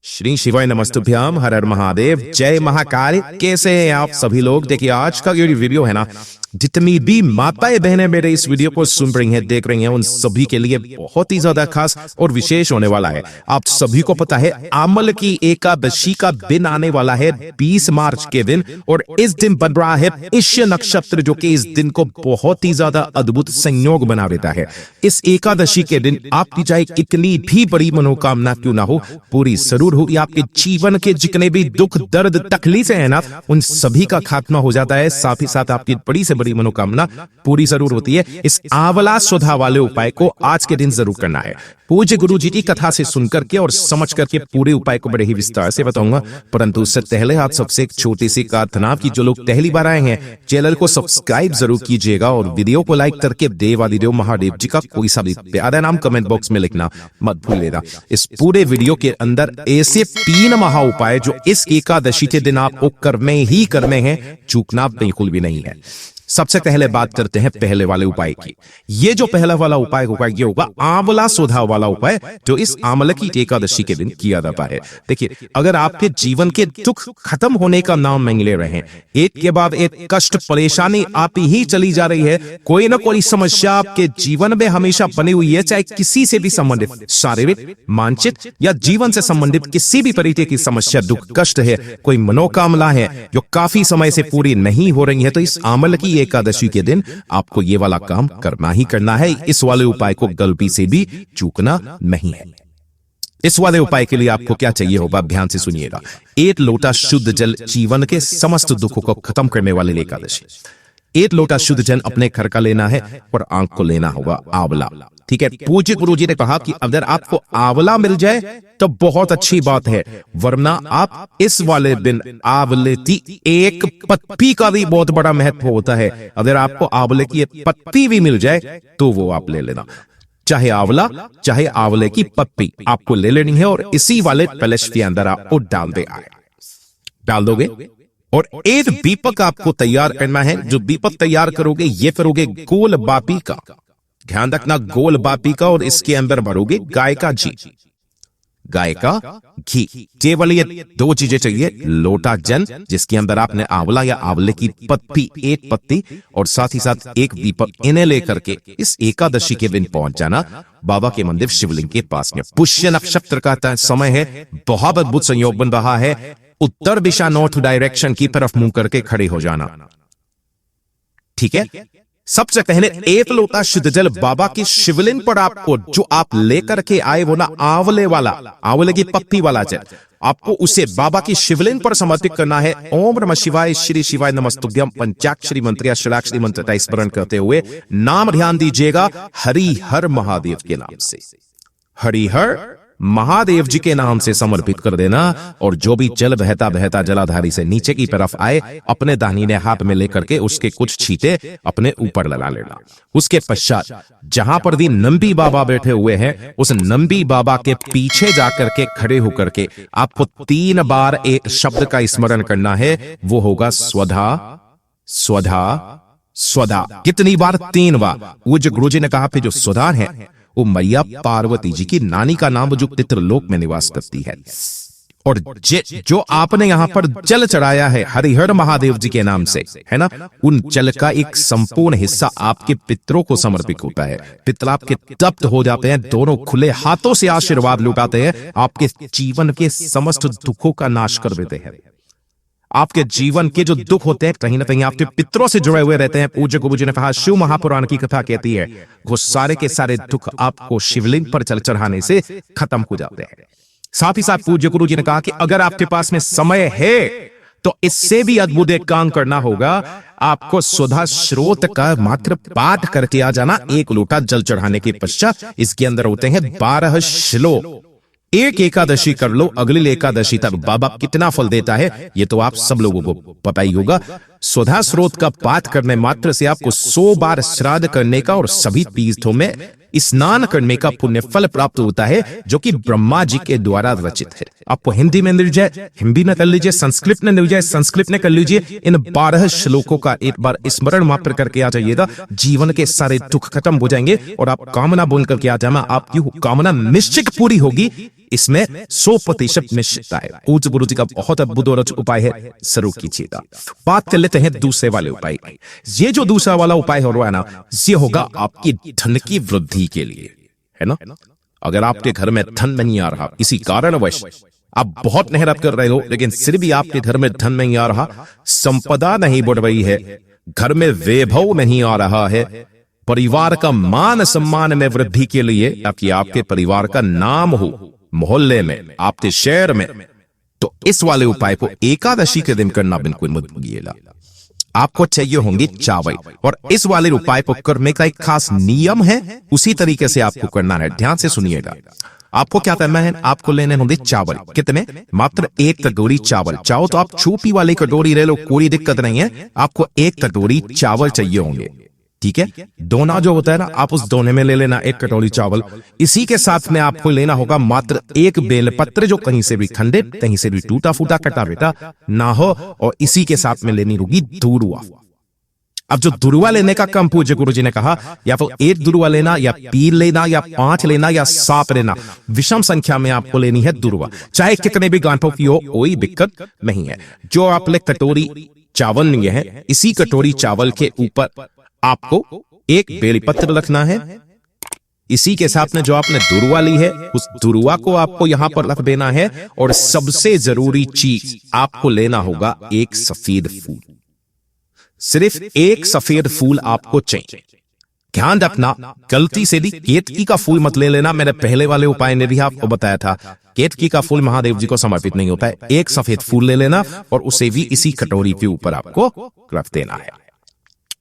श्री शिवाय नमस्तुभ्याम, हर हर महादेव, जय महाकाल। कैसे हैं आप सभी लोग? देखिए आज का ये वीडियो है ना, जितनी भी माताएं बहनें मेरे इस वीडियो को सुन रही हैं, देख रही हैं, उन सभी के लिए बहुत ही ज्यादा खास और विशेष होने वाला है। आप सभी को पता है आमल की एकादशी का दिन आने वाला है 20 मार्च के दिन, और इस दिन बन रहा है पुष्य नक्षत्र, जो कि इस दिन को बहुत ही ज्यादा अद्भुत संयोग बना देता है। इस एकादशी के दिन आपकी चाहे कितनी भी बड़ी मनोकामना क्यों ना हो, पूरी जरूर होगी। आपके जीवन के जितने भी दुख दर्द तकलीफें हैं ना, उन सभी का खात्मा हो जाता है। साथ ही साथ आपकी बड़ी से बड़ी मनोकामना पूरी जरूर होती है। इस आंवला सुधा वाले उपाय को आज के दिन जरूर करना है। पूज्य गुरु जी की कथा से सुनकर के और समझ करके पूरे उपाय को बड़े ही विस्तार से बताऊंगा, परंतु उससे पहले आप सबसे एक छोटी सी प्रार्थना की जो लोग पहली बार आए हैं, चैनल को सब्सक्राइब जरूर कीजिएगा और वीडियो को लाइक करके देवादिदेव महादेव जी का कोई सा भी प्यारा नाम कमेंट बॉक्स में लिखना मत भूलिएगा। इस पूरे वीडियो के अंदर ऐसे 3 महा उपाय जो इस एकादशी के दिन आपको करने ही करने हैं, चूकना बिल्कुल भी नहीं है। सबसे पहले बात करते हैं पहले वाले उपाय की। ये जो पहला वाला उपाय होगा ये होगा आंवला सुधा वाला उपाय, जो इस आंवला की एकादशी के दिन किया जाता है। देखिए, अगर आपके जीवन के दुख खत्म होने का नाम नहीं ले रहे हैं, एक के बाद एक कष्ट परेशानी आती ही चली जा रही है, कोई ना कोई समस्या आपके जीवन में हमेशा बनी हुई है, चाहे किसी से भी संबंधित शारीरिक, मानसिक या जीवन से संबंधित किसी भी तरीके की समस्या, दुख, कष्ट है, कोई मनोकामना है जो काफी समय से पूरी नहीं हो रही है, तो इस आंवला की एकादशी के दिन आपको ये वाला काम करना ही करना है। इस वाले उपाय को गलती से भी चूकना नहीं है। इस वाले उपाय के लिए आपको क्या चाहिए होगा, ध्यान से सुनिएगा। 1 लोटा शुद्ध जल, जीवन के समस्त दुखों को खत्म करने वाली एकादशी। 1 लोटा शुद्ध जल अपने घर का लेना है और आंख को लेना होगा आंवला। ठीक है, पूज्य गुरु जी ने कहा कि अगर आपको आंवला मिल जाए तो बहुत अच्छी बात है, वरना आप इस वाले दिन आंवले की एक पत्ती का भी बहुत बड़ा महत्व होता है। अगर आपको आंवले की एक पत्ती भी मिल जाए तो वो आप ले लेना, चाहे आंवला चाहे आंवले की पत्ती आपको ले लेनी है, और इसी वाले कलश के अंदर आपको डाल दोगे। और एक दीपक आपको तैयार करना है। जो दीपक तैयार करोगे ये करोगे गोल बापी का, ध्यान रखना गोल बापी का, और इसके अंदर भरोगे गाय का घी। गाय का घी, केवल ये 2 चीजें चाहिए। लोटा जल जिसके अंदर आपने आंवला या आंवले की पत्ती, एक पत्ती, और साथ ही साथ एक दीपक, इन्हें लेकर के इस एकादशी के दिन पहुंच जाना बाबा के मंदिर शिवलिंग के पास में। पुष्य नक्षत्र का समय है, बहुत अद्भुत संयोग बन रहा है। उत्तर दिशा, नॉर्थ डायरेक्शन की तरफ मुंह करके खड़े हो जाना। ठीक है, सबसे पहले 1 लोटा शुद्ध जल बाबा की शिवलिंग पर आपको, जो आप लेकर के आए वो ना आंवले वाला, आंवले की पत्ती वाला जल, आपको उसे बाबा की शिवलिंग पर समर्पित करना है। ओम नमः शिवाय, श्री शिवाय नमस्तुभ्यम पंचाक्षरी मंत्र या षडाक्षरी मंत्र का स्मरण करते हुए नाम ध्यान दीजिएगा हरि हर महादेव के नाम से। हरि हर महादेव जी के नाम से समर्पित कर देना, और जो भी जल बहता बहता जलाधारी से नीचे की तरफ आए, अपने दाहिने हाथ में लेकर के उसके कुछ छींटे अपने ऊपर लगा लेना। उसके पश्चात जहां पर भी नंबी बाबा बैठे हुए हैं, उस नंबी बाबा के पीछे जाकर के खड़े होकर के आपको 3 बार एक शब्द का स्मरण करना है, वो होगा स्वधा स्वधा स्वधा। कितनी बार? 3 बार। वो जो गुरु जी ने कहा जो स्वधा है वो मैया पार्वती जी की नानी का नाम, जो पितृलोक में निवास करती है। और जो आपने यहां पर जल चढ़ाया है हरिहर महादेव जी के नाम से, है ना, उन जल का एक संपूर्ण हिस्सा आपके पितरों को समर्पित होता है। पितर आपके तप्त हो जाते हैं, दोनों खुले हाथों से आशीर्वाद लुटाते हैं, आपके जीवन के समस्त दुखों का नाश कर देते हैं। आपके जीवन के जो दुख होते हैं कहीं ना कहीं आपके पितरों से जुड़े हुए रहते हैं। पूज्य गुरु जी ने कहा, शिव महापुराण की कथा कहती है, वो सारे के सारे दुख आपको शिवलिंग पर जल चढ़ाने से खत्म हो जाते हैं। साथ ही साथ पूज्य गुरु जी ने कहा कि अगर आपके पास में समय है तो इससे भी अद्भुत एक काम करना होगा। आपको सुधा स्रोत का मात्र पाठ करके आ जाना। 1 लोटा जल चढ़ाने के पश्चात इसके अंदर होते हैं 12 श्लोक। एक एकादशी कर लो, अगली एकादशी तक बाबा कितना फल देता है ये तो आप सब लोगों को पता ही होगा। सुधा स्रोत का पाठ करने मात्र से आपको 100 बार श्राद्ध करने का और सभी तीर्थों में स्नान करने का पुण्य फल प्राप्त होता है, जो कि ब्रह्मा जी के द्वारा रचित है। आपको हिंदी में मिल जाए, हिंदी में कर लीजिए, संस्कृत में मिल जाए, संस्कृत में कर लीजिए। इन 12 श्लोकों का एक बार स्मरण मात्र करके आ जाइएगा, जीवन के सारे दुख खत्म हो जाएंगे और आप कामना बोल करके आ जाना। आपकी कामना निश्चित पूरी होगी। इसमें 100% निश्चितता है। पूज्य गुरु जी का बहुत अद्भुत और अच्छा उपाय है, जरूर कीजिएगा। बात कर लेते हैं दूसरे वाले उपाय की। ये जो दूसरा वाला उपाय हो रहा है ना, ये होगा आपकी धन की वृद्धि के लिए, है ना। अगर आपके घर में धन नहीं आ रहा, किसी कारणवश आप बहुत मेहनत कर रहे हो लेकिन फिर भी आपके घर में धन नहीं आ रहा, संपदा नहीं बढ़ रही है, घर में वैभव नहीं आ रहा है, परिवार का मान सम्मान में वृद्धि के लिए, ताकि आपके परिवार का नाम हो मोहल्ले में, आपके शहर में, तो इस वाले उपाय को एकादशी के दिन करना बिल्कुल मत भूलिएगा। आपको चाहिए होंगे चावल, और इस वाले उपाय को करने का एक खास नियम है, उसी तरीके से आपको करना है। ध्यान से सुनिएगा। आपको क्या करना है, आपको लेने होंगे चावल। कितने? मात्र 1 कटोरी चावल। चाहो तो आप छोटी वाली कटोरी ले लो, कोई दिक्कत नहीं है। आपको 1 कटोरी चावल चाहिए होंगे, ठीक है। दोना जो होता है ना, आप उस दोने में ले लेना 1 कटोरी चावल। इसी के साथ में आपको लेना होगा मात्र 1 बेलपत्र, जो कहीं से भी खंडित, कहीं से भी टूटा फूटा कटा बेटा ना हो, और इसी के साथ में लेनी होगी दुर्वा। अब जो दुर्वा लेने का काम पूज्य गुरु जी ने कहा, या तो 1 दुर्वा लेना, या पील लेना, या 5 लेना, या 7 लेना, विषम संख्या में आपको लेनी है दुर्वा। चाहे कितने भी गांठों की हो, कोई दिक्कत नहीं है। जो आपने कटोरी चावल लिए है, इसी कटोरी चावल के ऊपर आपको 1 बेलपत्र रखना है। इसी के साथ में जो आपने दुर्वा ली है, उस दुर्वा को आपको यहां पर रख देना है। और सबसे जरूरी चीज आपको लेना होगा 1 सफेद फूल। सिर्फ 1 सफेद फूल आपको चाहिए। ध्यान रखना, गलती से भी केतकी का फूल मत ले लेना। मैंने पहले वाले उपाय ने भी आपको बताया था, केतकी का फूल महादेव जी को समर्पित नहीं होता है। 1 सफेद फूल ले लेना और उसे भी इसी कटोरी के ऊपर आपको रख देना है।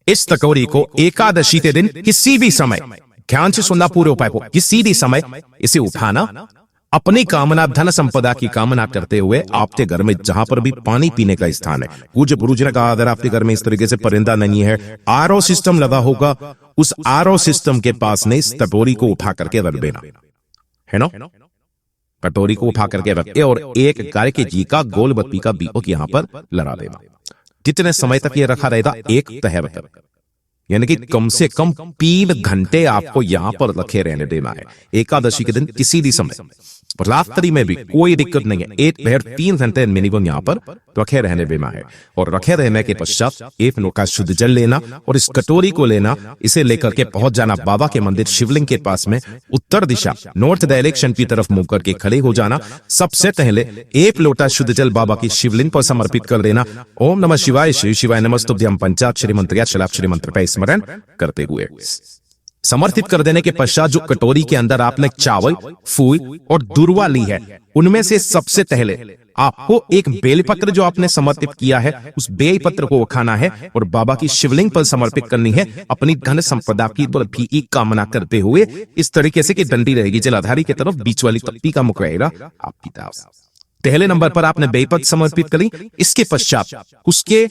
इस कटोरी को एकादशी के दिन किसी भी समय, ध्यान से सुनना पूरे उपाय को, किसी भी समय इसे उठाना, अपनी कामना धन संपदा की कामना करते हुए आपके घर में जहां पर भी पानी पीने का स्थान है, पूज्य गुरु जी ने कहा अगर आपके घर में इस तरीके से परिंदा नहीं है, आरओ सिस्टम लगा होगा, उस आरओ सिस्टम के पास ने इस कटोरी को उठा करके रख देना है ना। कटोरी को उठा करके रखे और 1 गाय के घी का गोल बत्ती का दीपक यहां पर लगा देना। जितने समय तक ये रखा रहेगा, 1 तहर तक, यानी कि कम से कम 3 घंटे आपको यहां पर रखे रहने देना है। एकादशी के दिन किसी भी समय, रात्रि में भी कोई दिक्कत नहीं है, 1 पहर 3 घंटे मिनिमम यहां पर रखे रहने देना है। और रखे रहने के पश्चात 1 लोटा शुद्ध जल लेना और इस कटोरी को लेना, इसे लेकर के पहुंच जाना बाबा के मंदिर शिवलिंग के पास में, उत्तर दिशा नॉर्थ डायरेक्शन की तरफ मुंह करके खड़े हो जाना। सबसे पहले 1 लोटा शुद्ध जल बाबा की शिवलिंग पर समर्पित कर देना। ओम नमः शिवाय, श्री शिवाय नमस्तुभ्यं, पंचाक्षरी मंत्र या शलाक्षरी मंत्र का स्मरण करते हुए समर्पित कर देने के पश्चात जो कटोरी के अंदर आपने चावल, फूल और दुर्वा ली है, उनमें से सबसे पहले आपको 1 बेलपत्र जो आपने समर्पित किया है, उस बेलपत्र को खाना है और बाबा की शिवलिंग पर समर्पित करनी है, अपनी धन संपदा की वृद्धि की कामना करते हुए। इस तरीके से कि डंडी रहेगी जलाधारी की तरफ, बीच वाली तख्ती का मुख रहेगा आपकी तरफ। पहले नंबर पर आपने बेलपत्र समर्पित करी। इसके पश्चात उसके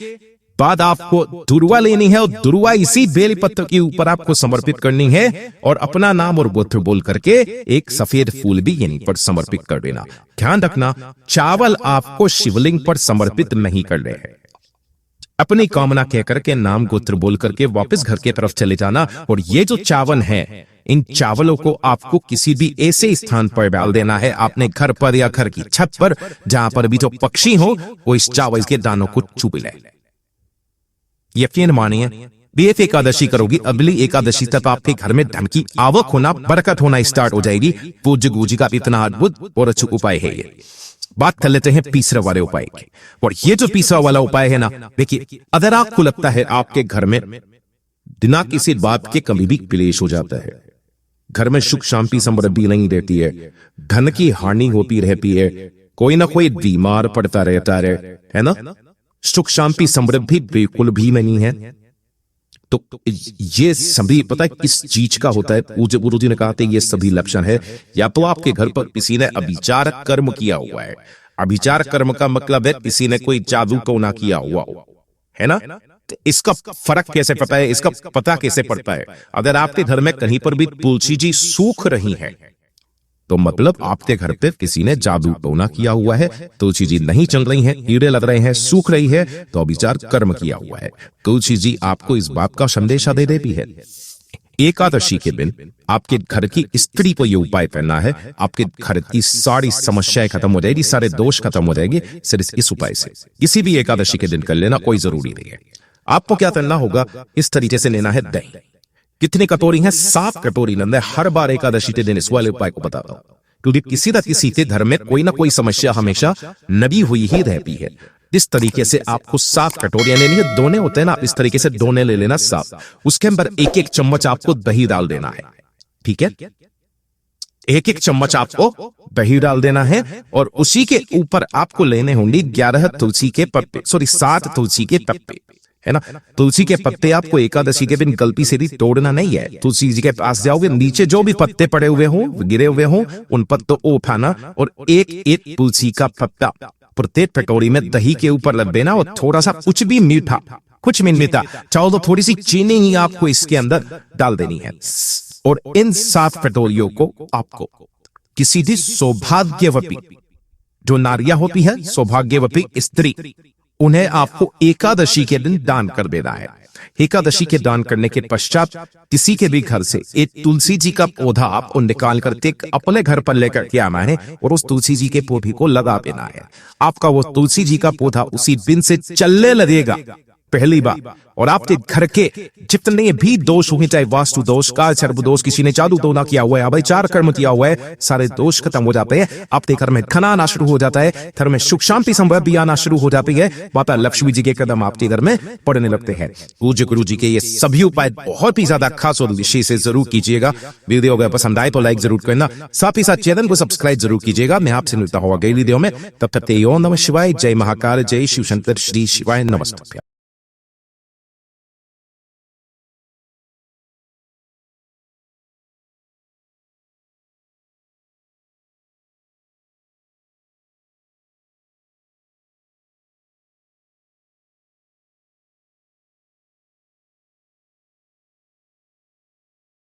बाद आपको दुर्वा लेनी है और दुर्वा इसी बेलपत्र के ऊपर आपको समर्पित करनी है और अपना नाम और गोत्र बोल करके 1 सफेद फूल भी यहीं पर समर्पित कर देना। ध्यान रखना, चावल आपको शिवलिंग पर समर्पित नहीं कर रहे हैं। अपनी कामना कह करके नाम गोत्र बोल करके वापस घर की तरफ चले जाना। और ये जो चावल है, इन चावलों को आपको किसी भी ऐसे स्थान पर डाल देना है, आपने घर पर या घर की छत पर, जहां पर भी जो पक्षी हो वो इस चावल के दानों को चुभ ले। यकीन मानिए, बेफ एकादशी करोगी, अगली एकादशी तक आपके घर में धन की आवक होना, बरकत होना स्टार्ट हो जाएगी। पूज्य गुरु जी का इतना अद्भुत और अच्छा उपाय है ये। बात कर लेते हैं तीसरे वाले उपाय की। और ये जो तीसरा वाला उपाय है ना, देखिए, अगर आपको लगता है आपके घर में बिना किसी बात के कभी भी क्लेश हो जाता है, घर में सुख शांति समृद्धि नहीं रहती है, धन की हानि होती रहती है, कोई ना कोई बीमार पड़ता रहता है ना, सुख शांति समृद्धि बिल्कुल भी नहीं है, तो ये सभी पता है किस चीज का होता है? पूज्य गुरु जी ने कहा था ये सभी लक्षण है, या तो आपके घर पर किसी ने अभिचार कर्म किया हुआ है। अभिचार कर्म का मतलब है किसी ने कोई जादू टोना किया हुआ है ना। तो इसका फर्क कैसे पता है, इसका पता कैसे पड़ता है? अगर आपके घर में कहीं पर भी तुलसी जी सूख रही है तो मतलब आपके घर पे किसी ने जादू टोना किया हुआ है, तुलसी जी नहीं चल रही हैं, कीड़े लग रहे हैं, सूख रही है, तो अभिचार कर्म किया हुआ है। तुलसी जी आपको इस बात का संदेशा दे देती है। एकादशी के दिन आपके घर की स्त्री को ये उपाय करना है, आपके घर की सारी समस्याएं खत्म हो जाएगी, सारे दोष खत्म हो जाएंगे सिर्फ इस उपाय से। किसी भी एकादशी के दिन कर लेना, कोई जरूरी नहीं है। आपको क्या करना होगा, इस तरीके से लेना है दही। कितनी कटोरी है? 7 कटोरी लेना है। हर बार एकादशी के दिन इस वाले उपाय को बताता हूं, क्योंकि किसी न किसी के घर में कोई ना कोई समस्या हमेशा नबी हुई ही रहती है। इस तरीके से आपको 7 कटोरियां लेनी है। दोने होते हैं ना, इस तरीके से दोने ले लेना 7। उसके अंदर 1-1 चम्मच आपको दही डाल देना है, ठीक है? 1-1 चम्मच आपको दही डाल देना है, और उसी के ऊपर आपको लेने होंगे 11 तुलसी के पत्ते, 7 तुलसी के पत्ते, है ना। तुलसी के पत्ते आपको एकादशी के दिन गलती से भी तोड़ना नहीं है। तुलसी जी के पास जाओगे, नीचे जो भी पत्ते पड़े हुए हों, गिरे हुए हों, उन पत्तों को उठाना और 1-1 तुलसी का पत्ता प्रत्येक कटोरी में दही के ऊपर रख देना, और थोड़ा सा कुछ भी मीठा चाहो तो थोड़ी सी चीनी ही आपको इसके अंदर डाल देनी है। और इन 7 कटोरियों को आपको किसी भी सौभाग्यवती जो नारियां होती है, सौभाग्यवती स्त्री, उन्हें आपको एकादशी के दिन दान कर देना है। एकादशी के दान करने के पश्चात किसी के भी घर से एक तुलसी जी का पौधा आपको निकाल कर अपने घर पर लेकर के आना है, और उस तुलसी जी के पौधे को लगा देना है। आपका वो तुलसी जी का पौधा उसी दिन से चलने लगेगा पहली बार, और आपके घर के जितने भी दोष हुए, चाहे वास्तु दोष, काल सर्प दोष, किसी ने जादू टोना किया हुआ है, अभयचार कर्म किया हुआ है, सारे दोष खत्म हो जाते हैं। आपके घर में धन आना शुरू हो जाता है, घर में सुख शांति समृद्धि आना शुरू हो जाती है। माता लक्ष्मी जी के कदम आपके घर में पड़ने लगते हैं। पूज्य गुरु जी के ये सभी उपाय बहुत ही ज्यादा खास और विशेष से जरूर कीजिएगा। वीडियो अगर पसंद आए तो लाइक जरूर करना, साथ ही साथ चैनल को सब्सक्राइब जरूर कीजिएगा। मैं आपसे मिलता हूँ अगली वीडियो में, तब तक ओम नमः शिवाय, जय महाकाल, जय शिव शंकर, श्री शिवाय, नमस्ते।